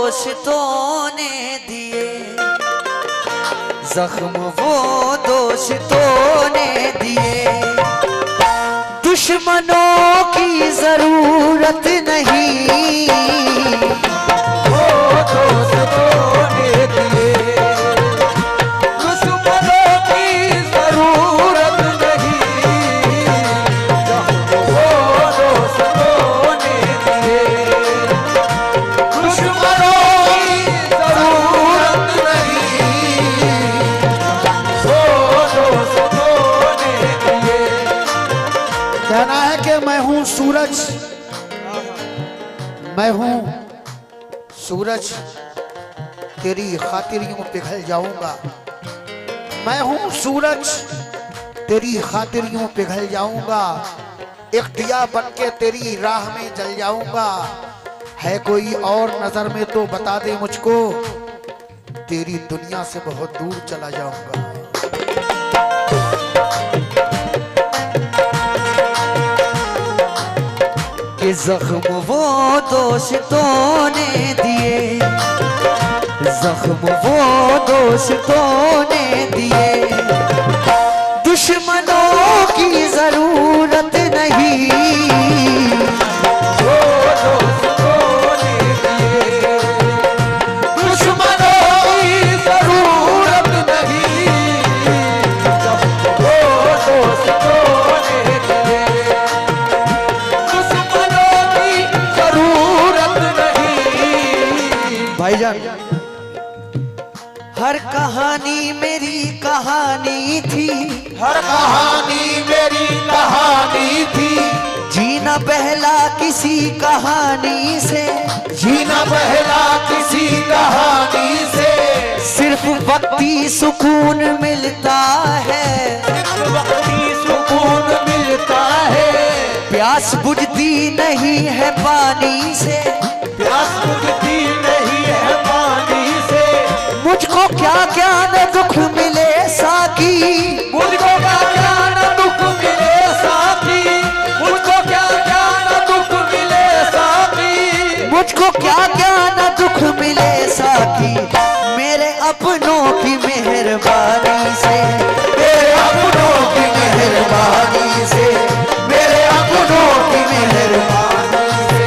दोस्तों ने दिए, जख्म वो दोस्तों ने दिए, दुश्मनों की जरूरत नहीं, वो दोस्तों ने दिए, दुश्मनों की जरूरत नहीं, वो दोस्तों ने दिए, दुश्मनों की जरूरत नहीं, वो दोस्तों ने दिए। कहना है कि मैं हूं सूरज, मैं हूं सूरज, तेरी खातिर यूं पिघल जाऊंगा, मैं हूं सूरज, तेरी खातिर यूं पिघल जाऊंगा, एक दिया बनके तेरी राह में जल जाऊंगा, है कोई और नजर में तो बता दे मुझको, तेरी दुनिया से बहुत दूर चला जाऊंगा। कि जख्म वो दोस्तों ने दिए, जख्म वो दोस्तों ने दिए, दुश्मनों की जरूरत नहीं, वो दोस्तों ने दिए, दुश्मनों की जरूरत नहीं, वो दोस्तों ने दिए, भाईजान। हर कहानी मेरी कहानी थी, हर कहानी मेरी कहानी थी, जीना पहला किसी कहानी से, जीना पहला किसी कहानी से, सिर्फ वक्ती सुकून मिलता है, सिर्फ वक्ती सुकून मिलता है, प्यास बुझती नहीं है पानी से, प्यास बुझती नहीं है पानी से, मुझको क्या क्या न दुख मिले साकी, मुझको क्या क्या न दुख मिले साथी, मुझको क्या क्या न दुख मिले साथी, मुझको क्या क्या न दुख मिले साकी, मेरे अपनों की मेहरबानी से, मेरे अपनों की मेहरबानी से, मेरे अपनों की मेहरबानी से,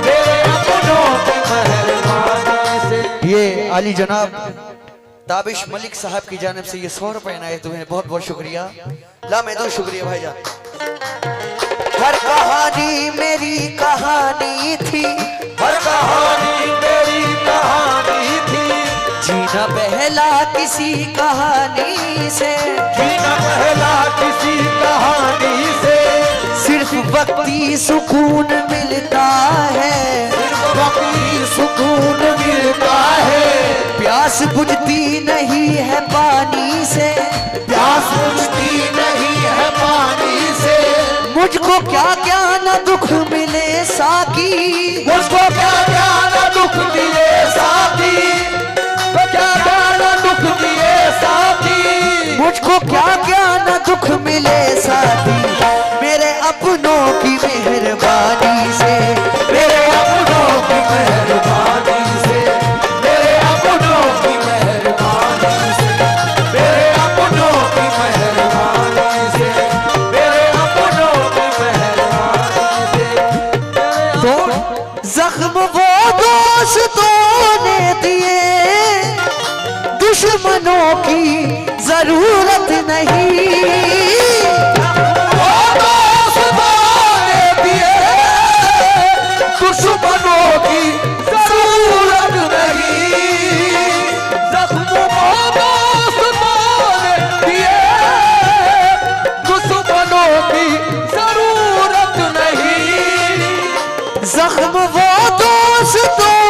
मेरे अपनों की मेहरबानी से। ये अली जनाब ताबिश मलिक साहब की जानिब से ये 100 रुपए इनायत हुए हैं, बहुत बहुत शुक्रिया, लामेदो शुक्रिया भाईजान। हर कहानी मेरी कहानी थी, हर कहानी मेरी कहानी थी, जीना पहला किसी कहानी से, जीना पहला किसी कहानी से, सिर्फ वक्ती सुकून मिलता है, सिर्फ वक्ती सुकून मिलता है, प्यास बुझती नहीं है पानी से, प्यास बुझती नहीं है पानी से, मुझको क्या क्या न दुख मिले साकी, मुझको क्या क्या न दुख मिले साथी, क्या क्या न दुख मिले साथी, मुझको क्या क्या न दुख मिले साथी, मेरे अपनों की मेहरबानी से, मेरे अपनों की मेहरबानी से, मेरे अपनों की मेहरबानी से, मेरे अपनों की मेहरबानी से, मेरे अपनों की मेहरबानी से। तो जख्म वो दोस्तों ने दिए, दुश्मनों की जरूरत नहीं, वो दोस्तों ने दिए, दुश्मनों की जरूरत नहीं, जख्म वो दोस्तों ने दिए, दुश्मनों की जरूरत नहीं, जख्म वो दोस्तों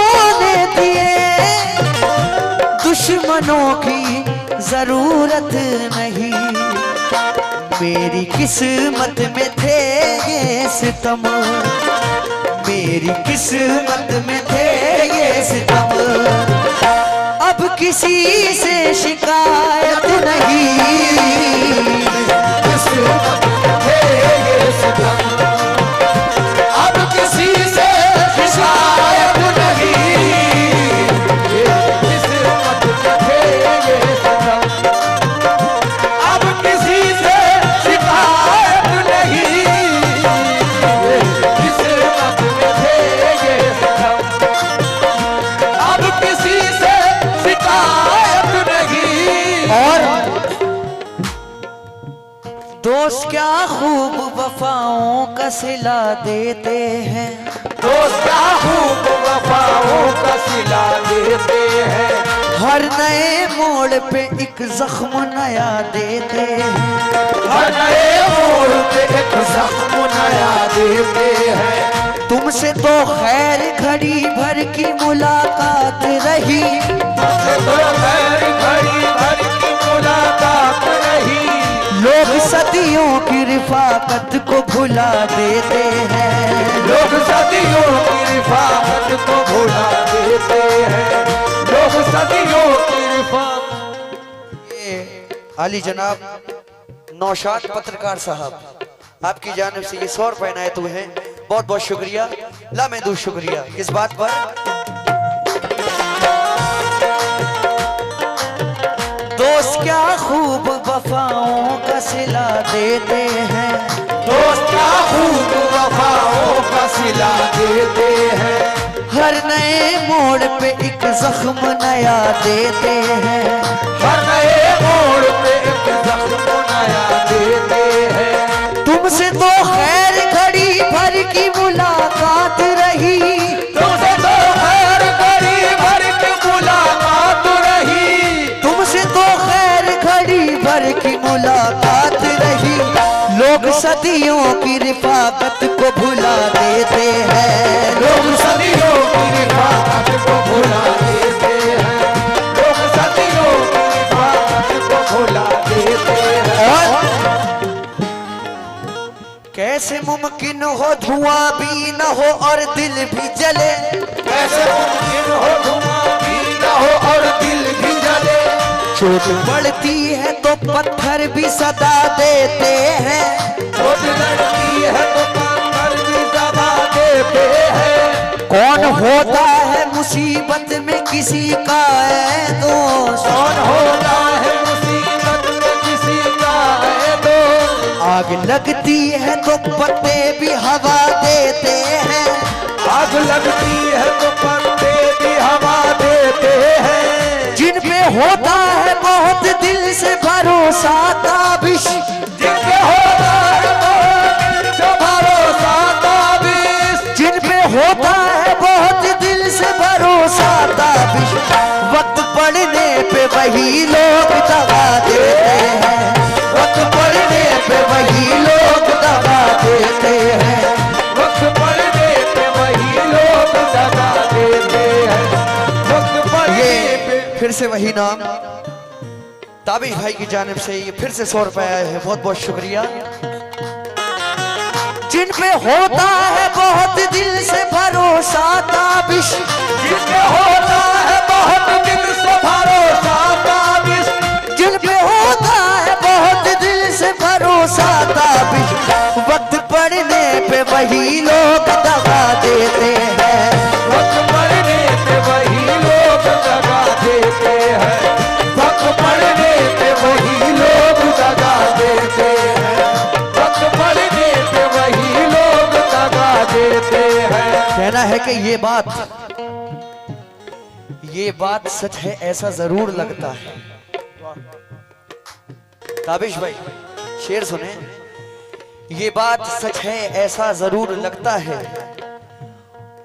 ने दिए, दुश्मनों की जरूरत नहीं, मेरी किस्मत में थे ये सितम, मेरी किस्मत में थे ये सितम, अब किसी से शिकायत नहीं, किस्मत में थे ये सितम, अब किसी से शिकायत नहीं, दोस्त क्या खूब वफाओं का सिला देते हैं, दोस्त क्या खूब वफाओं का सिला देते हैं, हर नए मोड़ पे एक जख्म नया देते हैं, हर नए मोड़ पे एक जख्म नया देते हैं। तुमसे तो खैर घड़ी भर की मुलाकात रही, तुमसे तो खैर घड़ी भर की मुलाकात रही, लोग सदियों की रिफाकत को भुला देते हैं, लोग सदियों की रिफाकत को भुला देते हैं, लोग सदियों की रिफाकत। ये आली जनाब नौशाद पत्रकार साहब आपकी जानिब से ये 100 रुपए इनायत हुए हैं, बहुत बहुत शुक्रिया, लामेदू शुक्रिया। किस बात पर? दोस्त क्या खूब वफाओं का सिला देते हैं, दोस्त क्या खूब वफाओं का सिला देते हैं, हर नए मोड़ पे एक जख्म नया देते हैं, हर नए मोड़ पे एक जख्म नया देते हैं। तुमसे तो खैर घड़ी भर की मुलाकात रही, तुमसे तो खैर घड़ी भर की मुलाकात रही, तुमसे तो खैर घड़ी भर की मुलाकात रही, लोग सदियों की रिफाकत को भुला देते हैं, लोग सदियों की रिफाकत को भुला देते हैं, लोग सदियों की रिफाकत को भुला देते हैं। और कैसे मुमकिन हो धुआं भी न हो और दिल भी जले, कैसे मुमकिन हो धुआं भी न हो और दिल भी जले, चोट पड़ती है तो पत्थर भी सदा देते हैं, चोट लगती है तो पत्थर भी दबा देते हैं। कौन होता है मुसीबत में किसी का है दोस्त, कौन होता है मुसीबत में किसी का है दोस्त, आग लगती है तो पत्ते भी हवा देते हैं, आग लगती है तो पत्ते भी हवा देते हैं। जिन पे होता है बहुत दिल से भरोसा ताबिश, जिन पे होता है बहुत दिल से भरोसा ताबिश, जिन पे होता है बहुत दिल से भरोसा ताबिश, वक्त पड़ने पे वही लोग दगा देते हैं, वक्त पड़ने पे वही लोग दगा देते हैं, वक्त पड़ने पे वही लोग दगा देते हैं, वक्त पड़ने पे। ये फिर से वही नाम ताबिश भाई की जानिब से ये फिर से 100 रुपए आए हैं, बहुत बहुत शुक्रिया। जिन पे होता है बहुत दिल से भरोसा ताबिश, जिन पे होता है बहुत दिल से भरोसा ताबिश, जिन पे होता है बहुत दिल से भरोसा ताबिश, वक्त पड़ने पे वही लोग दगा देते हैं, वक्त पड़ने पे वही लोग दगा देते हैं, वक्त पड़ने पे वही लोग दगा देते हैं, वक्त पड़ने पे वही लोग दगा देते हैं। कहना है कि ये बात सच है ऐसा जरूर लगता है। ताबिश भाई शेर सुने, ये बात सच है ऐसा जरूर लगता है,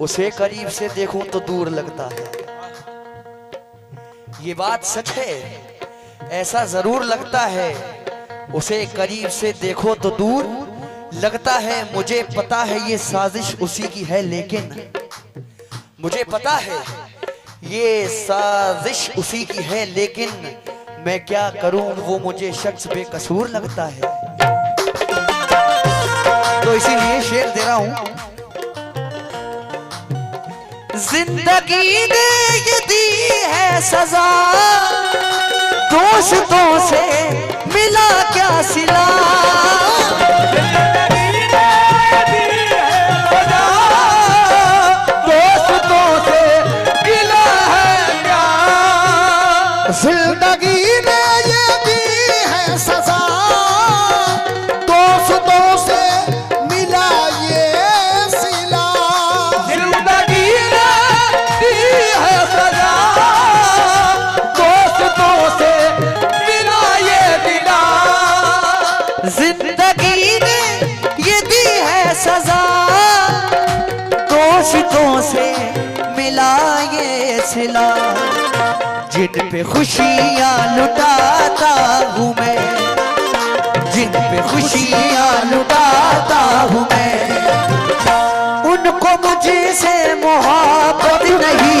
उसे करीब से देखूं तो दूर लगता है। ये बात सच है ऐसा जरूर लगता है, उसे करीब से देखो तो दूर लगता है। मुझे पता है ये साजिश उसी की है, लेकिन मुझे पता है ये साजिश उसी की है, लेकिन मैं क्या करूं वो मुझे शख्स बेकसूर लगता है। तो इसीलिए शेर दे रहा हूं। जिंदगी ने ये दी है सजा, दोस्तों से मिला क्या सिला, दोस्तों से मिला है क्या, जिंदगी ने ये दी है सजा, दोस्तों से मिला ये सिला, जिंदगी ने दी है सजा, दोस्तों से मिला ये दिला, जिंदगी फैसला, जिन पे खुशियाँ लुटाता हूँ मैं, जिन पे खुशियाँ लुटाता हूँ मैं, उनको मुझसे मोहब्बत नहीं।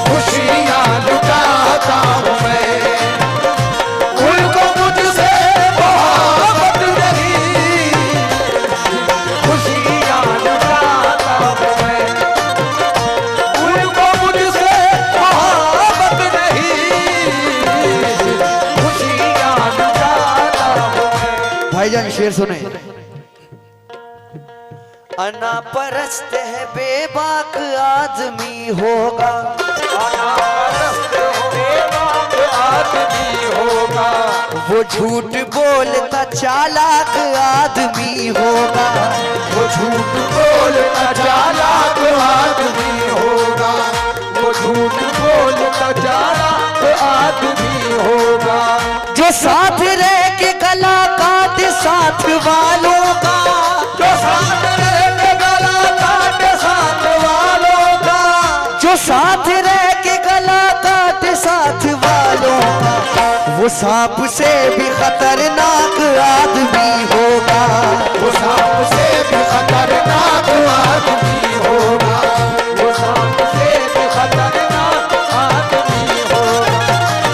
खुशियाँ लुटाता हूँ मैं, उनको मुझसे मोहब्बत नहीं। खुशियाँ लुटाता हूँ मैं, उनको मुझसे मोहब्बत नहीं। खुशियाँ लुटाता हूँ मैं। भाईजान शेर सुने। अना परस्त है बेबाक आदमी होगा, आदमी होगा, वो झूठ बोलता चालाक आदमी होगा, वो झूठ बोलता चालाक आदमी होगा, वो झूठ बोलता चालाक आदमी होगा। जो साथ रह के गला काटे साथ वालों का, जो साथ रह के गला काटे साथ वालों का, जो साथ रह के गला काटे साथ वालों का, वो सांप से भी खतरनाक आदमी होगा, वो सांप से भी खतरनाक आदमी होगा, वो सांप से भी खतरनाक आदमी होगा,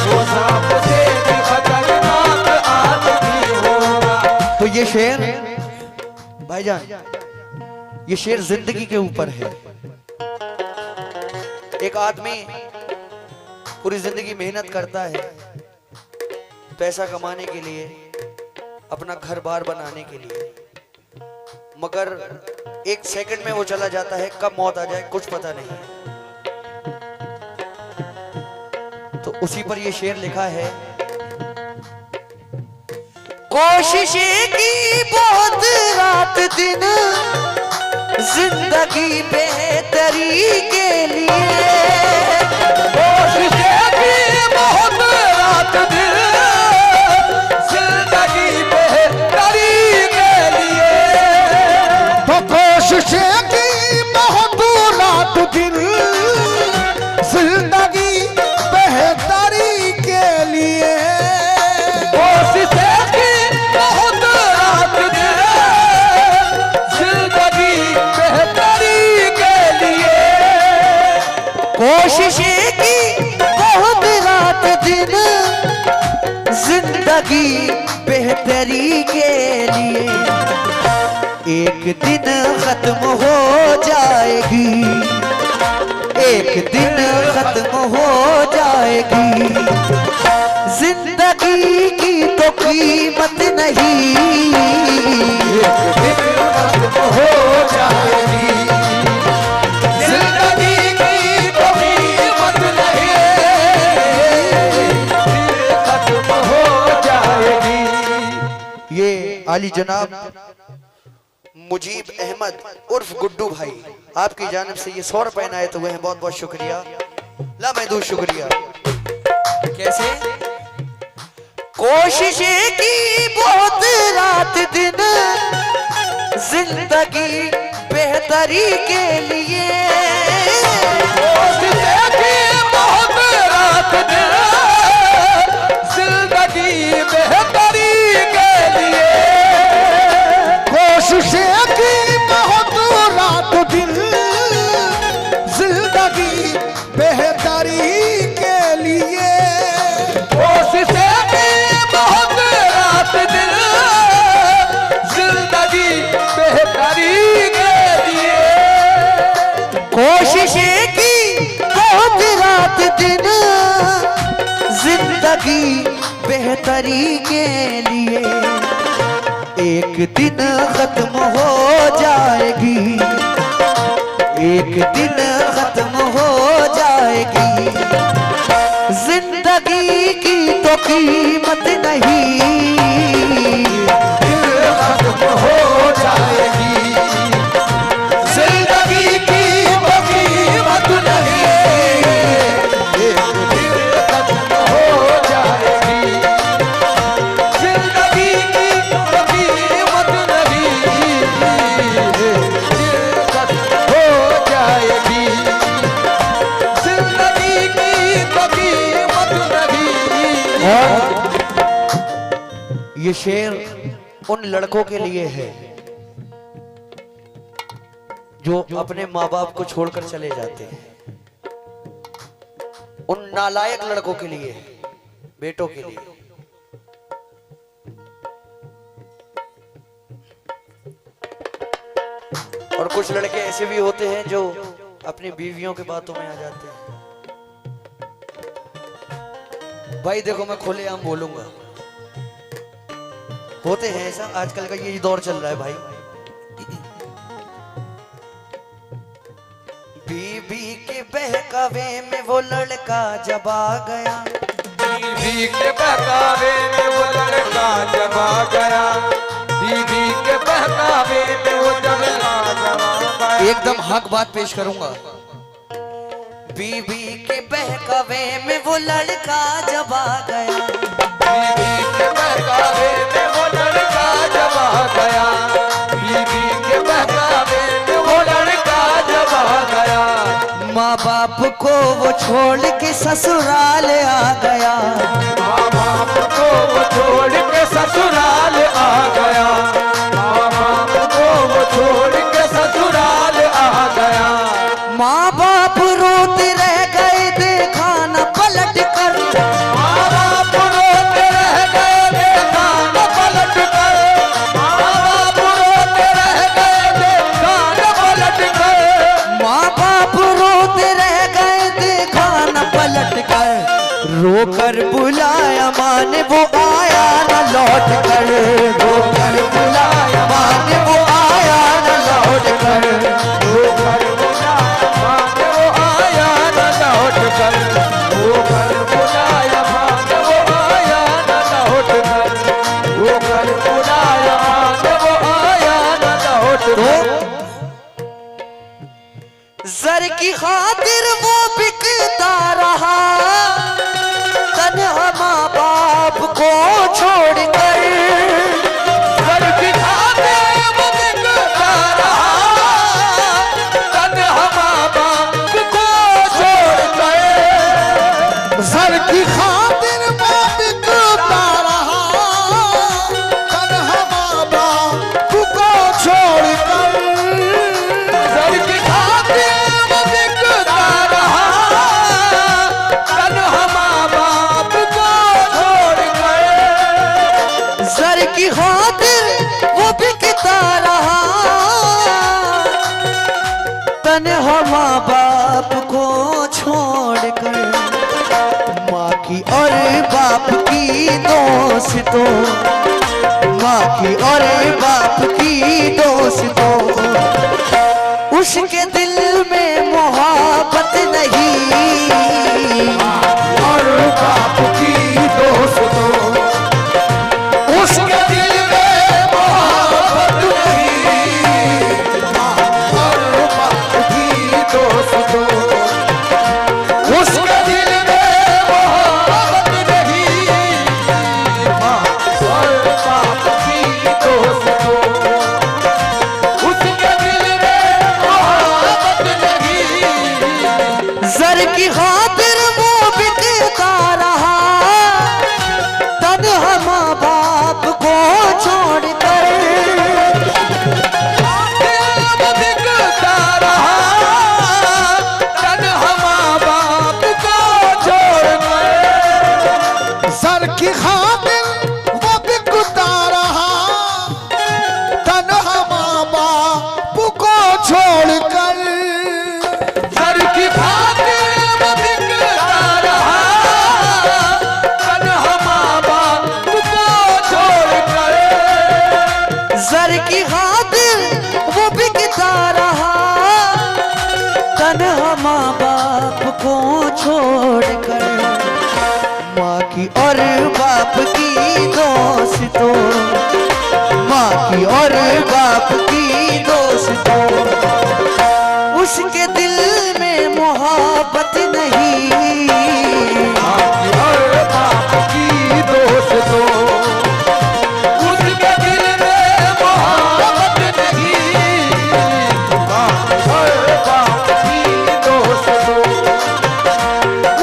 वो सांप से भी खतरनाक आदमी होगा। तो ये शेर भाईजान, ये शेर जिंदगी के ऊपर है। एक आदमी पूरी जिंदगी मेहनत करता है पैसा कमाने के लिए, अपना घर बार बनाने के लिए, मगर एक सेकंड में वो चला जाता है, कब मौत आ जाए कुछ पता नहीं। तो उसी पर ये शेर लिखा है। कोशिशें की बहुत रात दिन जिंदगी बेहतरी के लिए, कोशिशें की बहुत रात दिन जिंदगी बेहतरी के लिए, तो कोशिशें की बहुत रात दिन जिंदगी बेहतरी के लिए, कोशिशें की बहुत रात दिन जिंदगी बेहतरी के लिए, कोशिशें की बहुत रात दिन जिंदगी बेहतरी के लिए, एक दिन खत्म हो जाएगी, एक दिन खत्म हो जाएगी, जिंदगी की तो कीमत नहीं। एक दिन खत्म हो जाएगी, जिंदगी की तो कीमत नहीं, खत्म हो जाएगी। ये आली जनाब मुजीब अहमद उर्फ गुड्डू भाई, आपकी जानिब से ये 100 रुपए आए तो वह बहुत बहुत शुक्रिया, लामहदूद शुक्रिया। कैसे? कोशिशें की बहुत रात दिन जिंदगी बेहतरी के लिए, कोशिशें की बहुत रात दिन जिंदगी बेहतरी के लिए, कोशिशें की बहुत रात दिन जिंदगी बेहतरी के लिए, कोशिशें की बहुत रात दिन जिंदगी बेहतरी के लिए, कोशिशें की बहुत रात दिन जिंदगी बेहतरी के लिए, एक दिन खत्म हो जाएगी, एक दिन खत्म हो जाएगी, जिंदगी की तो कीमत नहीं। खत्म हो जाएगी, जिंदगी की तो कीमत नहीं, एक दिन खत्म हो जाएगी, जिंदगी की तो कीमत नहीं, एक दिन खत्म हो जाएगी, ये शेर उन लड़कों के लिए है जो अपने माँ बाप को छोड़कर चले जाते हैं, उन नालायक लड़कों के लिए है, बेटों के लिए। और कुछ लड़के ऐसे भी होते हैं जो अपनी बीवियों के बातों में आ जाते हैं। भाई देखो, मैं खुलेआम बोलूंगा, होते हैं ऐसा, आजकल का ये दौर चल रहा है भाई। बीबी के बहकावे में वो लड़का जब आ गया, बीवी के बहकावे में वो लड़का जब आ गया, बीवी के बहकावे में वो लड़का जब आ गया। एकदम हक बात पेश करूंगा। बीबी के बहकावे में वो लड़का जब आ गया, बीवी के बहकावे में वो लड़का जब आ गया, बीवी के बहकावे में वो लड़का जब आ गया। माँ बाप को वो छोड़ के ससुराल आ गया, माँ बाप को वो छोड़ के ससुराल आ गया, माँ बाप को वो छोड़ के ससुराल आ गया। माँ बाप रोते रह गए देखा न पलट कर, माँ बाप रोते रह गए देखा न पलट कर, माँ बाप रोते रह गए देखा न पलट कर, माँ बाप रोते रह गए देखा न पलट कर। रोकर बुलाया माँ ने वो आया न लौट कर, रोकर बुलाया माँ ने वो आया न लौट कर। रोकर बुलाया माँ ने वो आया न लौट कर, रोकर बुलाया माँ ने वो आया न लौट कर, रोकर बुलाया माँ ने वो आया न लौट कर। जर की खातिर वो बिकता रहा, तन्हा माँ बाप को छोड़कर। घर की खातिर वो बिकता रहा, तन्हा माँ बाप को छोड़ कर। सर की खातिर वो बिकता रहा, तन्हा माँ बाप को छोड़कर। घर की खातिर वो बिकता रहा, तन्हा माँ बाप को छोड़ कर। जर की खातिर वो बिकता रहा, तन्हा माँ बाप को छोड़कर। माँ की और बाप की दोस्तों, माँ की और बाप की दोस्तों, उसके दिल में मोहब्बत नहीं। और बाप की दोस्तों, उसके दिल में मोहब्बत नहीं। और बाप की दोस्तों, उसके दिल में मोहब्बत नहीं। और बाप की दोस्तों, उसके दिल में मोहब्बत नहीं। जर की खातिर वो बिकता रहा, तन्हा माँ बाप को छोड़कर। वो बिकता रहा, तन्हा माँ बाप को छोड़ कर। सर की खातिर वो बिकता रहा, तन्हा माँ बाप को छोड़कर। घर की खातिर वो बिकता रहा, तन्हा माँ बाप को छोड़ कर। जर की खातिर वो बिकता रहा, तन्हा माँ बाप को छोड़कर। माँ की और बाप की दोस्तों, माँ की और बाप की दोस्तों, उसके दिल में मोहब्बत नहीं। और बाप की दोस्तों, उसके दिल में मोहब्बत नहीं। और बाप की दोस्तों,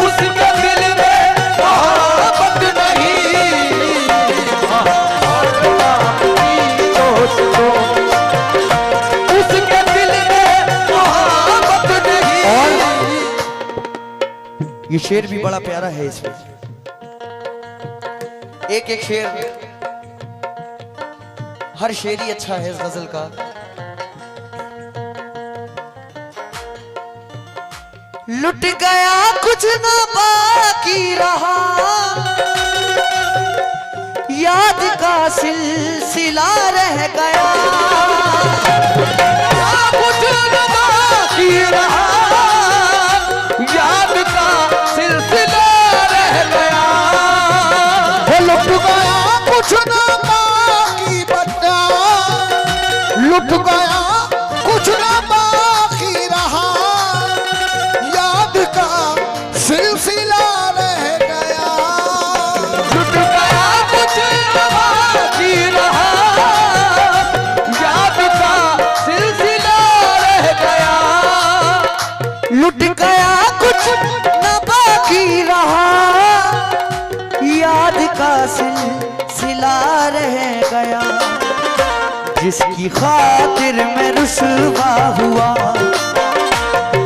उसके दिल में मोहब्बत नहीं। और ये शेर भी बड़ा प्यारा है इसमें। एक एक शेर, हर शेर ही अच्छा है इस गजल का। लुट गया कुछ ना बाकी रहा, याद का सिलसिला रह गया। कुछ न बाकी रहा, याद का सिलसिला रह गया। लुट गया कुछ ना बाकी बचा, लुट गया कुछ ना बाकी रहा, याद का सिलसिला रह गया। लुट गया कुछ न बाकी रहा, याद का सिलसिला रह गया। लुट गया कुछ न बाकी रहा, याद का सिलसिला रह गया। जिसकी खातिर मैं रुसवा हुआ,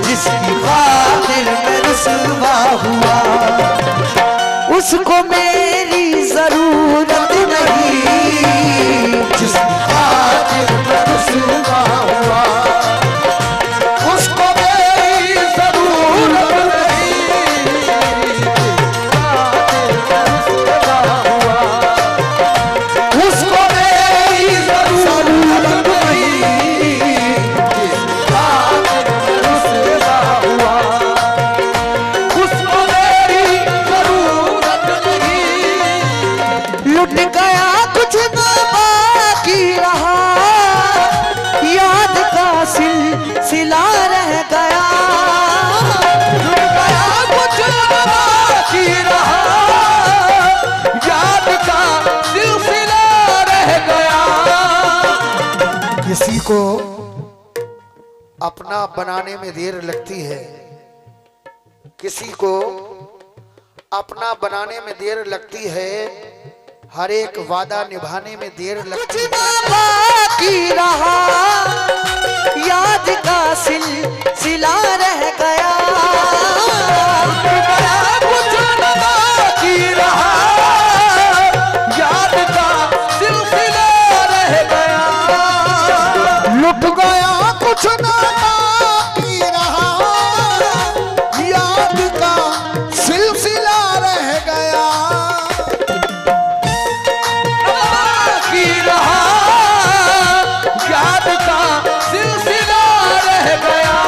जिसकी खातिर मैं रुसवा हुआ, उसको मेरी जरूरत नहीं। जिसकी खातिर मैं रुसवा हुआ, उसको मेरी जरूरत नहीं। उसको मेरी जरूरत नहीं। रुसवा हुआ, उसको मेरी जरूरत नहीं। लुट गया कुछ ना बाकी रहा, याद का सिलसिला रह गया। लुट गया कुछ न बाकी रहा, याद का सिलसिला रह गया। किसी को अपना बनाने में देर लगती है, किसी को अपना बनाने में देर लगती है, हर एक वादा निभाने में देर कुछ लगती ना है। बाकी रहा, याद का सिलसिला रह गया। लुट गया कुछ न बाकी रहा, याद का सिलसिला रह गया। लुट गया कुछ ना बाकी रहा, याद का सिलसिला रह गया। बाकी रहा, याद का सिलसिला रह गया।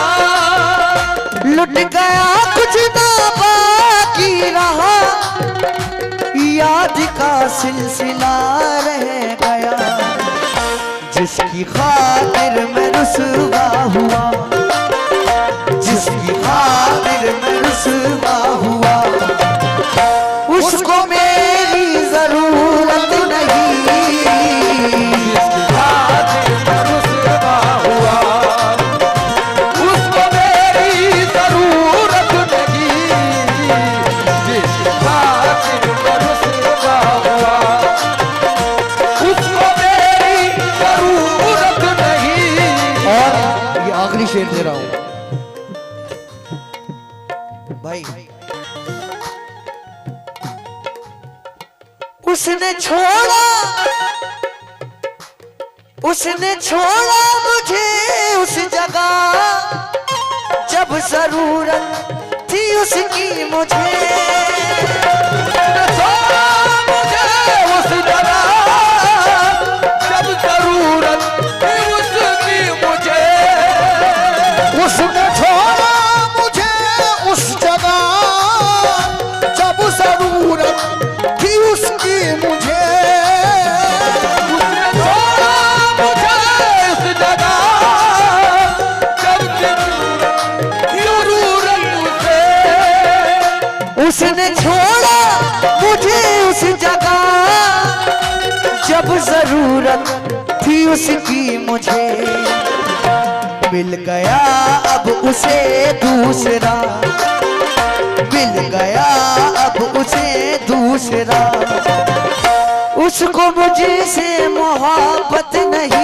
लुट गया कुछ ना बाकी रहा, याद का सिलसिला रह गया। जिसकी खातिर मैं रुसवा हुआ, जिसकी खातिर मैं रुसवा हुआ, उसको मेरी जरूरत नहीं। खातिर मैं रुसवा हुआ, उसको मेरी जरूरत नहीं। जिस खातिर मैं रुसवा हुआ, उसको मेरी जरूरत नहीं। और ये आखिरी शेर दे रहा हूं भाई। उसने छोड़ा मुझे उस जगह, जब जरूरत थी उसकी मुझे। छोड़ा मुझे उस जगह, जब जरूरत थी उसकी मुझे। उसने छोड़ा मुझे उस जगह, जब जरूरत थी उसकी मुझे। उसने छोड़ा मुझे उस जगह, जब जरूरत मुझे। उसने छोड़ा मुझे उस जगह, जब जरूरत थी उसकी मुझे। मिल गया अब उसे दूसरा, मिल गया अब उसे दूसरा, उसको मुझसे मोहब्बत नहीं।